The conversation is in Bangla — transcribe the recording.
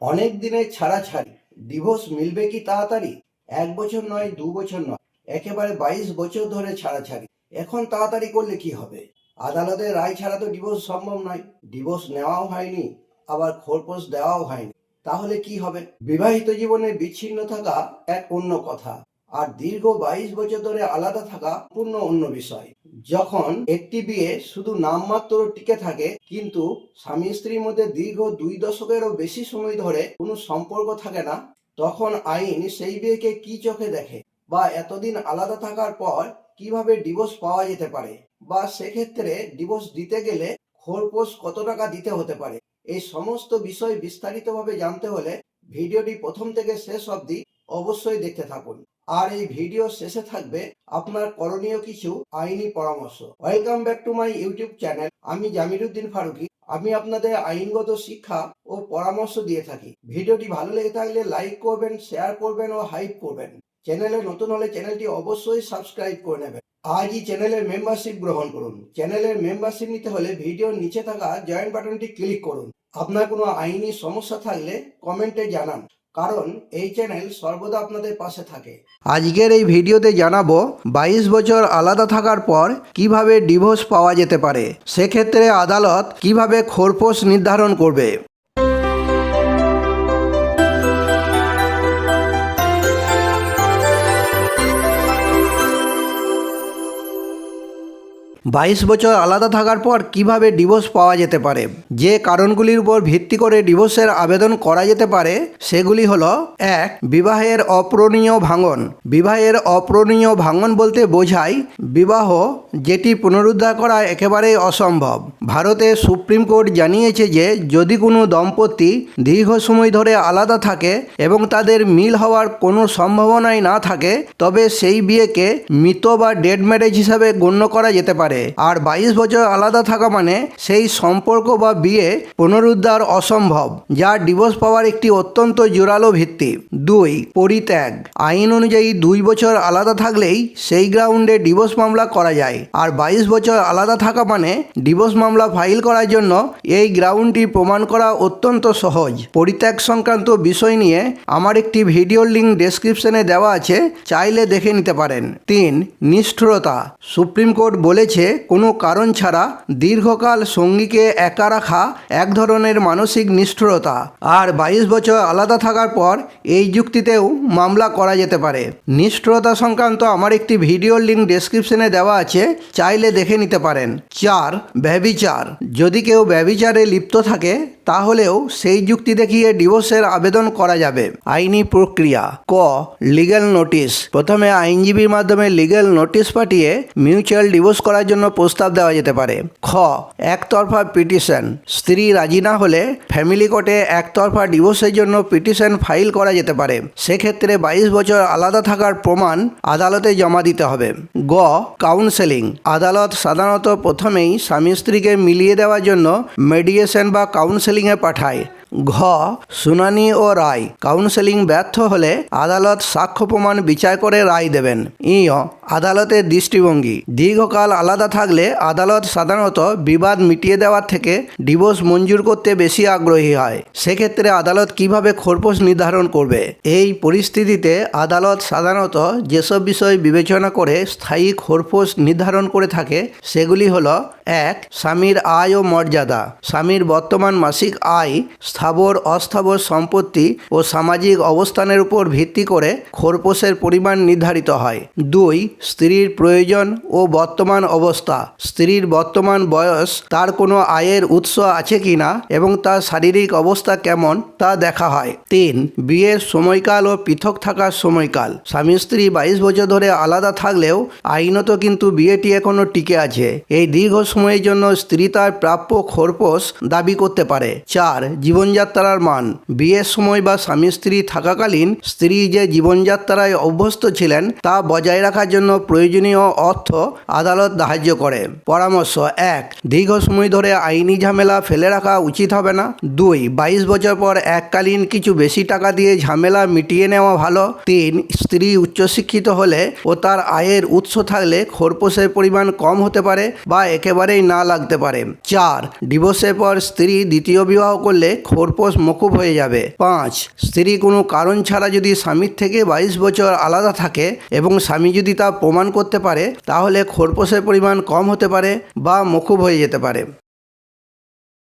অনেক দিনের ছাড়াছাড়ি ডিভোর্স মিলবে কি তাড়াতাড়ি? 1 বছর নয়, 2 বছর নয়, একেবারে 22 বছর ধরে ছাড়াছাড়ি। এখন তাড়াতাড়ি করলে কি হবে? আদালতের রায় ছাড়া তো ডিভোর্স সম্ভব নয়। ডিভোর্স নেওয়াও হয়নি, আবার খোরপোশ দেওয়াও হয়নি। তাহলে কি হবে? বিবাহিত জীবনে বিচ্ছিন্ন থাকা এক অন্য কথা, আর দীর্ঘ 22 বছর ধরে আলাদা থাকা পূর্ণ অন্য বিষয়। যখন একটি বিয়ে শুধু নামমাত্র টিকে থাকে, কিন্তু স্বামী স্ত্রীর মধ্যে দীর্ঘ 2 দশকেরও বেশি সময় ধরে কোনো সম্পর্ক থাকে না, তখন আইন সেই বিয়েকে কি চোখে দেখে, বা এতদিন আলাদা থাকার পর কিভাবে ডিভোর্স পাওয়া যেতে পারে, বা সেক্ষেত্রে ডিভোর্স দিতে গেলে খোরপোশ কত টাকা দিতে হতে পারে, এই সমস্ত বিষয় বিস্তারিতভাবে জানতে হলে ভিডিওটি প্রথম থেকে শেষ অবধি অবশ্যই দেখতে থাকুন। আর এই ভিডিও শেষে থাকবে আপনার করণীয় কিছু আইনি পরামর্শ। Welcome back to my YouTube channel. আমি জামিরুদ্দিন ফারুকি। আমি আপনাদের আইনগত শিক্ষা ও পরামর্শ দিয়ে থাকি। ভিডিওটি ভালো লেগে থাকলে লাইক করবেন, শেয়ার করবেন ও হাইপ করবেন। চ্যানেলে নতুন হলে চ্যানেলটি অবশ্যই সাবস্ক্রাইব করে নেবেন। আজই চ্যানেলের মেম্বারশিপ গ্রহণ করুন। চ্যানেলের মেম্বারশিপ নিতে হলে ভিডিওর নিচে থাকা জয়েন বাটনটি ক্লিক করুন। আপনার কোনো আইনি সমস্যা থাকলে কমেন্টে জানান, কারণ এই চ্যানেল সর্বদা আপনাদের পাশে থাকে। আজকের এই ভিডিওতে জানাবো 22 বছর আলাদা থাকার পর কিভাবে ডিভোর্স পাওয়া যেতে পারে। সেক্ষেত্রে আদালত কিভাবে খোরপোশ নির্ধারণ করবে। 22 বছর আলাদা থাকার পর কিভাবে ডিভোর্স পাওয়া যেতে পারে। যে কারণগুলির উপর ভিত্তি করে ডিভোর্সের আবেদন করা যেতে পারে সেগুলি হলো: 1. বিবাহের অপূরণীয় ভাঙন। বিবাহের অপূরণীয় ভাঙন বলতে বোঝায় বিবাহ যেটি পুনরুদ্ধার করা একেবারেই অসম্ভব। ভারতে সুপ্রিম কোর্ট জানিয়েছে যে যদি কোনো দম্পতি দীর্ঘ সময় ধরে আলাদা থাকে এবং তাদের মিল হওয়ার কোনো সম্ভাবনাই না থাকে, তবে সেই বিয়েকে মৃত বা ডেড ম্যারেজ হিসাবে গণ্য করা যেতে পারে। আর 22 বছর আলাদা থাকা মানে সেই সম্পর্ক বা বিয়ে পুনরুদ্ধার অসম্ভব, যা ডিভোর্স পাওয়ার একটি অত্যন্ত জোরালো ভিত্তি। 2. পরিত্যাগ। আইন অনুযায়ী 2 বছর আলাদা থাকলেই সেই গ্রাউন্ডে ডিভোর্স মামলা করা যায়। আর 22 বছর আলাদা থাকা মানে ডিভোর্স মামলা ফাইল করার জন্য এই গ্রাউন্ডটি প্রমাণ করা অত্যন্ত সহজ। পরিত্যাগ সংক্রান্ত বিষয় নিয়ে আমার একটি ভিডিওর লিঙ্ক ডেসক্রিপশনে দেওয়া আছে, চাইলে দেখে নিতে পারেন। 3. নিষ্ঠুরতা। সুপ্রিম কোর্ট বলেছে কোনো কারণ ছাড়া দীর্ঘকাল সঙ্গীকে একা রাখা এক ধরনের মানসিক নিষ্ঠুরতা। আর 22 বছর আলাদা থাকার পর এই যুক্তিতেও মামলা করা যেতে পারে। নিষ্ঠুরতা সংক্রান্ত আমার একটি ভিডিওর লিঙ্ক ডেসক্রিপশনে দেওয়া আছে, চাইলে দেখে নিতে পারেন। 4. ব্যভিচার। যদি কেউ ব্যভিচারে লিপ্ত থাকে তাহলেও সেই যুক্তি দেখিয়ে ডিভোর্সের আবেদন করা যাবে। আইনি প্রক্রিয়া। ক. Legal notice. প্রথমে আইনজীবীর মাধ্যমে লিগ্যাল নোটিশ পাঠিয়ে মিউচুয়াল ডিভোর্স করার জন্য প্রস্তাব দেওয়া যেতে পারে। খ. একতরফা পিটিশন। স্ত্রী রাজি না হলে ফ্যামিলি কোর্টে একতরফা ডিভোর্সের জন্য পিটিশন ফাইল করা যেতে পারে। সেক্ষেত্রে 22 বছর আলাদা থাকার প্রমাণ আদালতে জমা দিতে হবে। গ. কাউন্সেলিং। আদালত সাধারণত প্রথমেই স্বামী স্ত্রীকে মিলিয়ে দেওয়ার জন্য মেডিয়েশন বা কাউন্সেলিংয়ে পাঠায়। ঘ. শুনানি ও রায়। কাউন্সেলিং ব্যর্থ হলে আদালত সাক্ষ্য প্রমাণ বিচার করে রায় দেবেন। ই. আদালতের দৃষ্টিভঙ্গি। দীর্ঘকাল আলাদা থাকলে আদালত সাধারণত বিবাদ মিটিয়ে দেওয়ার থেকে ডিভোর্স মঞ্জুর করতে বেশি আগ্রহী হয়। সেক্ষেত্রে আদালত কিভাবে খোরপোশ নির্ধারণ করবে। এই পরিস্থিতিতে আদালত সাধারণত যেসব বিষয় বিবেচনা করে স্থায়ী খোরপোশ নির্ধারণ করে থাকে সেগুলি হলো: 1. স্বামীর আয় ও মর্যাদা। স্বামীর বর্তমান মাসিক আয়, স্থাবর অস্থাবর সম্পত্তি ও সামাজিক অবস্থানের উপর ভিত্তি করে খোরপোশের পরিমাণ নির্ধারিত হয়। 2. স্ত্রীর প্রয়োজন ও বর্তমান অবস্থা। স্ত্রীর বর্তমান বয়স, তার কোনো আয়ের উৎস আছে কিনা এবং তার শারীরিক অবস্থা কেমন তা দেখা হয়। 3. বিয়ের সময়কাল ও পৃথক থাকার সময়কাল। স্বামী স্ত্রী 22 বছর ধরে আলাদা থাকলেও আইনত কিন্তু বিয়েটি এখনো টিকে আছে। এই দীর্ঘ সময়ের জন্য স্ত্রী তার প্রাপ্য খোরপোশ দাবি করতে পারে। 4. জীবনযাত্রার মান। বিয়ের সময় বা স্বামী স্ত্রী থাকাকালীন স্ত্রী যে জীবনযাত্রায় অভ্যস্ত ছিলেন তা বজায় রাখার জন্য জন্য প্রয়োজনীয় অর্থ আদালত ধার্য করে। পরামর্শ: 1. দীর্ঘ সময় ধরে আইনি ঝামেলা ফেলে রাখা উচিত হবে না। 2. 22 বছর পর এককালীন কিছু বেশি টাকা দিয়ে ঝামেলা মিটিয়ে নেওয়া ভালো। 3. স্ত্রী উচ্চশিক্ষিত হলে ও তার আয়ের উৎস থাকলে খোরপোশের পরিমাণ কম হতে পারে বা একেবারেই না লাগতে পারে। 4. ডিভোর্সের পর স্ত্রী দ্বিতীয় বিবাহ করলে খোরপোশ মকুব হয়ে যাবে। 5. স্ত্রী কোনো কারণ ছাড়া যদি স্বামীর থেকে 22 বছর আলাদা থাকে এবং স্বামী যদি তা প্রমাণ করতে পারে তাহলে খোরপোশের পরিমাণ কম হতে পারে বা মকুব হয়ে যেতে পারে।